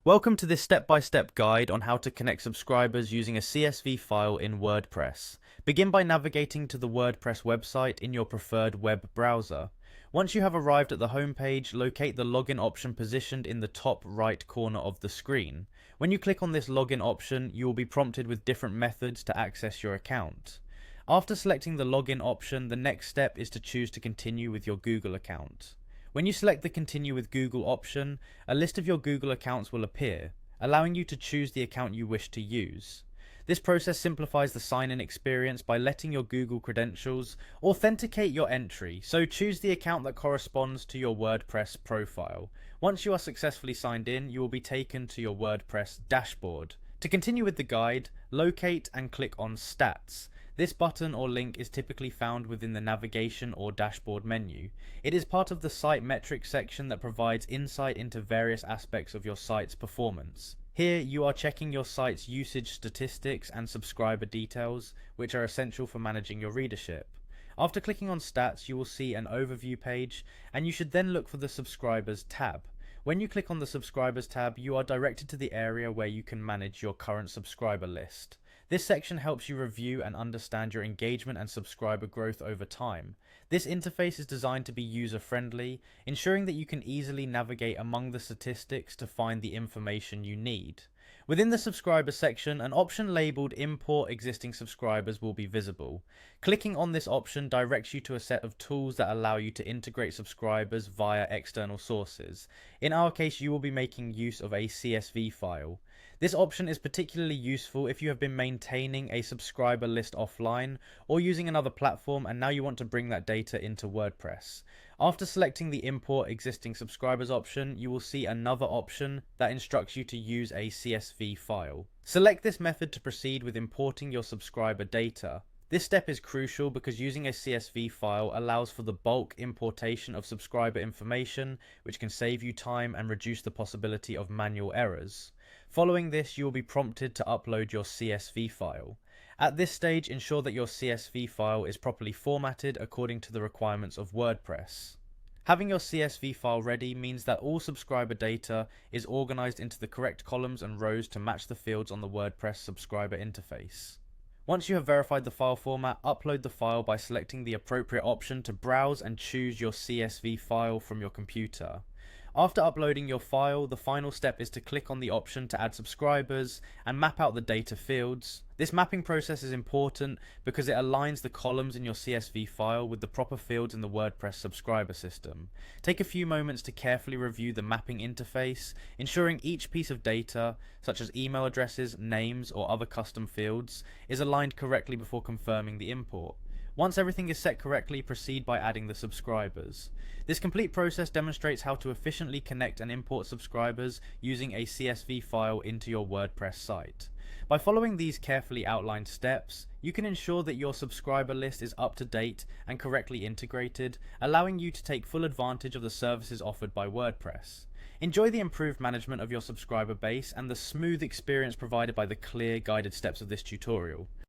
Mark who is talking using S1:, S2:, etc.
S1: Welcome to this step-by-step guide on how to connect subscribers using a CSV file in WordPress. Begin by navigating to the WordPress website in your preferred web browser. Once you have arrived at the home page, locate the login option positioned in the top right corner of the screen. When you click on this login option, you will be prompted with different methods to access your account. After selecting the login option, the next step is to choose to continue with your Google account. When you select the Continue with Google option, a list of your Google accounts will appear, allowing you to choose the account you wish to use. This process simplifies the sign-in experience by letting your Google credentials authenticate your entry, so choose the account that corresponds to your WordPress profile. Once you are successfully signed in, you will be taken to your WordPress dashboard. To continue with the guide, locate and click on Stats. This button or link is typically found within the navigation or dashboard menu. It is part of the site metrics section that provides insight into various aspects of your site's performance. Here you are checking your site's usage statistics and subscriber details, which are essential for managing your readership. After clicking on Stats, you will see an overview page, and you should then look for the Subscribers tab. When you click on the Subscribers tab, you are directed to the area where you can manage your current subscriber list. This section helps you review and understand your engagement and subscriber growth over time. This interface is designed to be user-friendly, ensuring that you can easily navigate among the statistics to find the information you need. Within the subscriber section, an option labeled Import Existing Subscribers will be visible. Clicking on this option directs you to a set of tools that allow you to integrate subscribers via external sources. In our case, you will be making use of a CSV file. This option is particularly useful if you have been maintaining a subscriber list offline or using another platform and now you want to bring that data into WordPress. After selecting the Import Existing Subscribers option, you will see another option that instructs you to use a CSV file. Select this method to proceed with importing your subscriber data. This step is crucial because using a CSV file allows for the bulk importation of subscriber information, which can save you time and reduce the possibility of manual errors. Following this, you will be prompted to upload your CSV file. At this stage, ensure that your CSV file is properly formatted according to the requirements of WordPress. Having your CSV file ready means that all subscriber data is organized into the correct columns and rows to match the fields on the WordPress subscriber interface. Once you have verified the file format, upload the file by selecting the appropriate option to browse and choose your CSV file from your computer. After uploading your file, the final step is to click on the option to add subscribers and map out the data fields. This mapping process is important because it aligns the columns in your CSV file with the proper fields in the WordPress subscriber system. Take a few moments to carefully review the mapping interface, ensuring each piece of data, such as email addresses, names, or other custom fields, is aligned correctly before confirming the import. Once everything is set correctly, proceed by adding the subscribers. This complete process demonstrates how to efficiently connect and import subscribers using a CSV file into your WordPress site. By following these carefully outlined steps, you can ensure that your subscriber list is up to date and correctly integrated, allowing you to take full advantage of the services offered by WordPress. Enjoy the improved management of your subscriber base and the smooth experience provided by the clear, guided steps of this tutorial.